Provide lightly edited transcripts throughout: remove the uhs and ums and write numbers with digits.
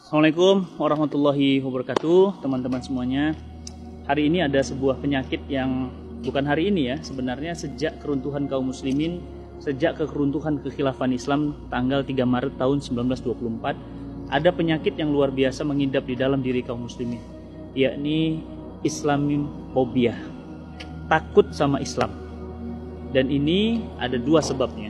Assalamualaikum warahmatullahi wabarakatuh, teman-teman semuanya. Hari ini ada sebuah penyakit yang bukan hari ini ya, sebenarnya sejak keruntuhan kaum muslimin, sejak keruntuhan kekhilafan Islam tanggal 3 Maret tahun 1924, ada penyakit yang luar biasa mengidap di dalam diri kaum muslimin, yakni Islamofobia, takut sama Islam. Dan ini ada dua sebabnya.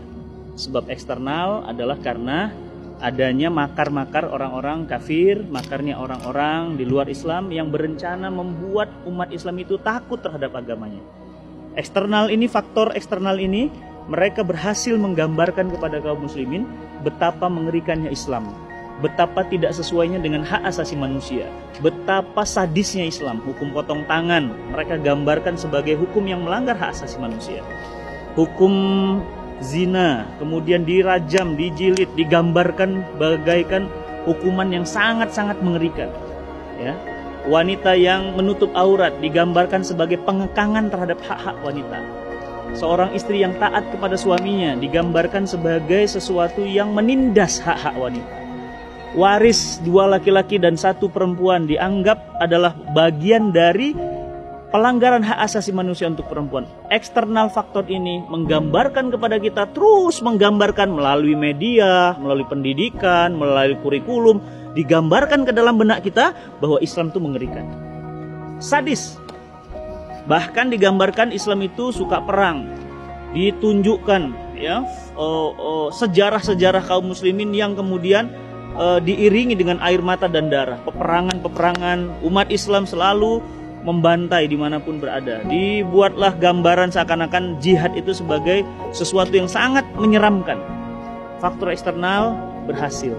Sebab eksternal adalah karena adanya makar-makar orang-orang kafir, makarnya orang-orang di luar Islam yang berencana membuat umat Islam itu takut terhadap agamanya. Eksternal ini, faktor eksternal ini, mereka berhasil menggambarkan kepada kaum muslimin betapa mengerikannya Islam, betapa tidak sesuainya dengan hak asasi manusia, betapa sadisnya Islam. Hukum potong tangan mereka gambarkan sebagai hukum yang melanggar hak asasi manusia. Hukum zina, kemudian dirajam, dijilid, digambarkan bagaikan hukuman yang sangat-sangat mengerikan. Ya, wanita yang menutup aurat digambarkan sebagai pengekangan terhadap hak-hak wanita. Seorang istri yang taat kepada suaminya digambarkan sebagai sesuatu yang menindas hak-hak wanita. Waris 2 laki-laki dan 1 perempuan dianggap adalah bagian dari pelanggaran hak asasi manusia untuk perempuan. Eksternal faktor ini menggambarkan kepada kita, terus menggambarkan melalui media, melalui pendidikan, melalui kurikulum, digambarkan ke dalam benak kita bahwa Islam itu mengerikan, sadis. Bahkan digambarkan Islam itu suka perang. Ditunjukkan ya sejarah-sejarah kaum muslimin yang kemudian diiringi dengan air mata dan darah. Peperangan-peperangan, umat Islam selalu membantai dimanapun berada. Dibuatlah gambaran seakan-akan jihad itu sebagai sesuatu yang sangat menyeramkan. Faktor eksternal berhasil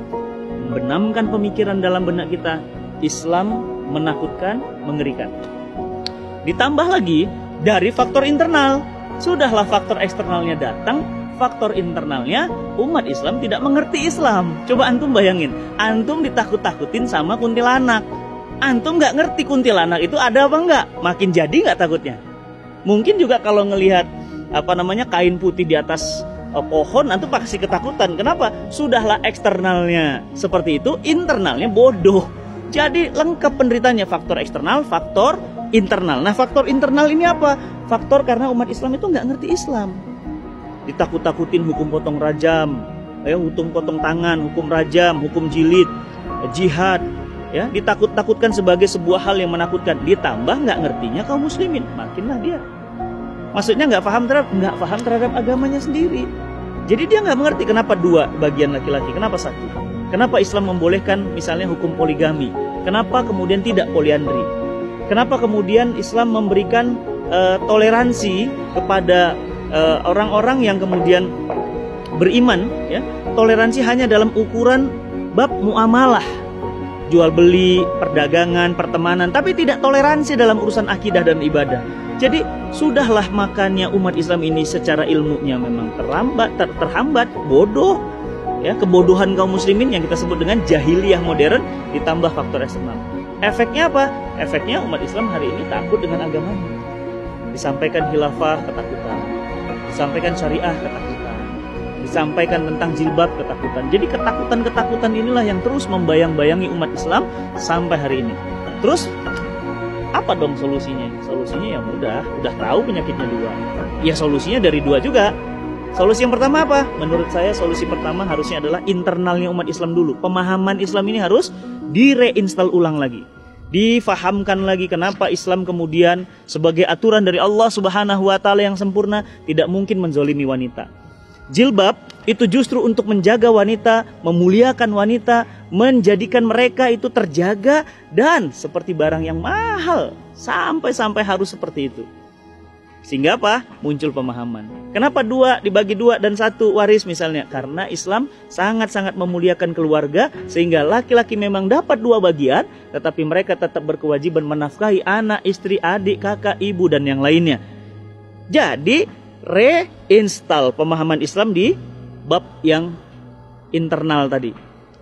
membenamkan pemikiran dalam benak kita, Islam menakutkan, mengerikan. Ditambah lagi dari faktor internal. Sudahlah faktor eksternalnya datang, faktor internalnya umat Islam tidak mengerti Islam. Coba antum bayangin, antum ditakut-takutin sama kuntilanak. Antum nggak ngerti kuntilanak itu ada apa enggak, makin jadi nggak takutnya. Mungkin juga kalau ngelihat kain putih di atas pohon, antum pasti ketakutan. Kenapa? Sudahlah eksternalnya seperti itu, internalnya bodoh. Jadi lengkap penderitanya, faktor eksternal, faktor internal. Nah, faktor internal ini apa? Faktor karena umat Islam itu nggak ngerti Islam. Ditakut-takutin hukum potong rajam, hukum potong tangan, hukum rajam, hukum jilid, jihad. Ya, ditakut-takutkan sebagai sebuah hal yang menakutkan. Ditambah nggak ngertinya kaum muslimin, makinlah dia. Maksudnya nggak paham terhadap agamanya sendiri. Jadi dia nggak mengerti kenapa 2 bagian laki-laki, kenapa 1. Kenapa Islam membolehkan misalnya hukum poligami? Kenapa kemudian tidak poliandri? Kenapa kemudian Islam memberikan toleransi kepada orang-orang yang kemudian beriman? Ya, toleransi hanya dalam ukuran bab muamalah, jual beli, perdagangan, pertemanan, tapi tidak toleransi dalam urusan akidah dan ibadah. Jadi sudahlah, makannya umat Islam ini secara ilmunya memang terhambat, bodoh. Ya, kebodohan kaum muslimin yang kita sebut dengan jahiliyah modern ditambah faktor eksternal. Efeknya apa? Efeknya umat Islam hari ini takut dengan agamanya. Disampaikan khilafah, ketakutan. Disampaikan syariah, ketakutan. Disampaikan tentang jilbab, ketakutan. Jadi ketakutan-ketakutan inilah yang terus membayang-bayangi umat Islam sampai hari ini. Terus apa dong solusinya? Solusinya ya mudah, udah tahu penyakitnya 2. Ya solusinya dari 2 juga. Solusi yang pertama apa? Menurut saya solusi pertama harusnya adalah internalnya umat Islam dulu. Pemahaman Islam ini harus direinstall ulang lagi. Difahamkan lagi kenapa Islam kemudian sebagai aturan dari Allah Subhanahu wa taala yang sempurna tidak mungkin menzolimi wanita. Jilbab itu justru untuk menjaga wanita, memuliakan wanita, menjadikan mereka itu terjaga dan seperti barang yang mahal, sampai harus seperti itu. Sehingga apa? Muncul pemahaman. Kenapa 2 dibagi 2 dan 1 waris misalnya? Karena Islam sangat-sangat memuliakan keluarga, sehingga laki-laki memang dapat 2 bagian, tetapi mereka tetap berkewajiban menafkahi anak, istri, adik, kakak, ibu, dan yang lainnya. Jadi reinstall pemahaman Islam di bab yang internal tadi.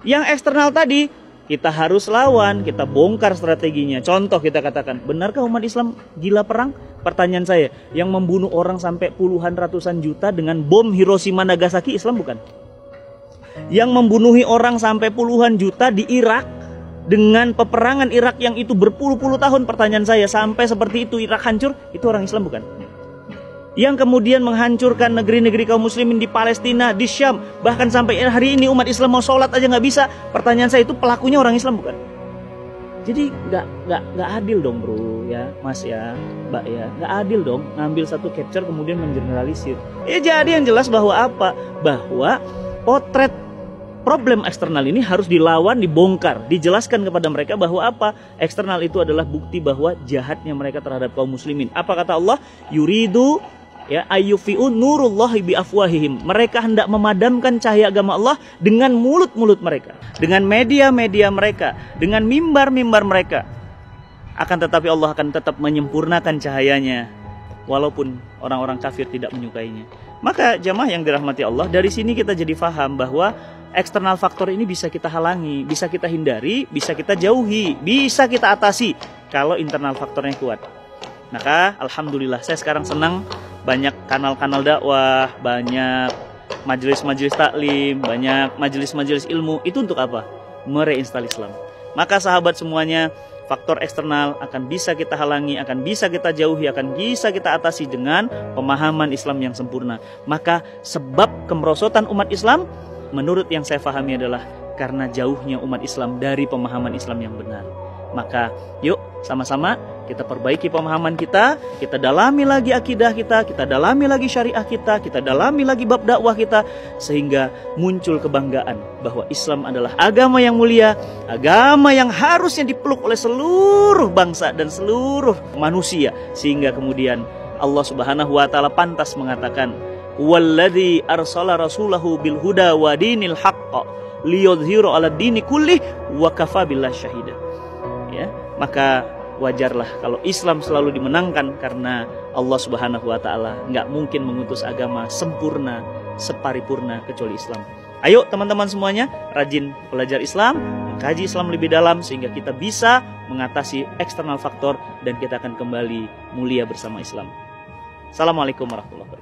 Yang eksternal tadi kita harus lawan, kita bongkar strateginya. Contoh kita katakan, benarkah umat Islam gila perang? Pertanyaan saya, yang membunuh orang sampai puluhan ratusan juta dengan bom Hiroshima Nagasaki Islam bukan? Yang membunuhi orang sampai puluhan juta di Irak dengan peperangan Irak yang itu berpuluh-puluh tahun, pertanyaan saya, sampai seperti itu Irak hancur, itu orang Islam bukan? Yang kemudian menghancurkan negeri-negeri kaum muslimin di Palestina, di Syam, bahkan sampai hari ini umat Islam mau sholat aja nggak bisa. Pertanyaan saya, itu pelakunya orang Islam bukan? Jadi nggak adil dong bro, ya mas ya, mbak ya, nggak adil dong ngambil satu capture kemudian mengeneralisir. Jadi yang jelas bahwa apa? Bahwa potret problem eksternal ini harus dilawan, dibongkar, dijelaskan kepada mereka bahwa apa? Eksternal itu adalah bukti bahwa jahatnya mereka terhadap kaum muslimin. Apa kata Allah? Yuridu ya ayyufi'u nurullahi biafwahihim. Mereka hendak memadamkan cahaya agama Allah dengan mulut-mulut mereka, dengan media-media mereka, dengan mimbar-mimbar mereka. Akan tetapi Allah akan tetap menyempurnakan cahayanya walaupun orang-orang kafir tidak menyukainya. Maka jamaah yang dirahmati Allah, dari sini kita jadi faham bahwa eksternal faktor ini bisa kita halangi, bisa kita hindari, bisa kita jauhi, bisa kita atasi kalau internal faktornya kuat. Maka alhamdulillah saya sekarang senang banyak kanal-kanal dakwah, banyak majelis-majelis taklim, banyak majelis-majelis ilmu. Itu untuk apa? Mereinstall Islam. Maka sahabat semuanya, faktor eksternal akan bisa kita halangi, akan bisa kita jauhi, akan bisa kita atasi dengan pemahaman Islam yang sempurna. Maka sebab kemerosotan umat Islam menurut yang saya pahami adalah karena jauhnya umat Islam dari pemahaman Islam yang benar. Maka yuk sama-sama kita perbaiki pemahaman kita dalami lagi akidah kita dalami lagi syariah kita dalami lagi bab dakwah kita, sehingga muncul kebanggaan bahwa Islam adalah agama yang mulia, agama yang harusnya dipeluk oleh seluruh bangsa dan seluruh manusia, sehingga kemudian Allah Subhanahu wa taala pantas mengatakan, "Walladzi arsala rasulahu bil huda wa dinil haqq liyudhhiru 'ala dini kullih wa kafa billahi syahida." Ya, maka wajarlah kalau Islam selalu dimenangkan, karena Allah Subhanahu wa taala nggak mungkin mengutus agama sempurna, separipurna kecuali Islam. Ayo teman-teman semuanya, rajin belajar Islam, mengkaji Islam lebih dalam sehingga kita bisa mengatasi eksternal faktor dan kita akan kembali mulia bersama Islam. Assalamualaikum warahmatullahi wabarakatuh.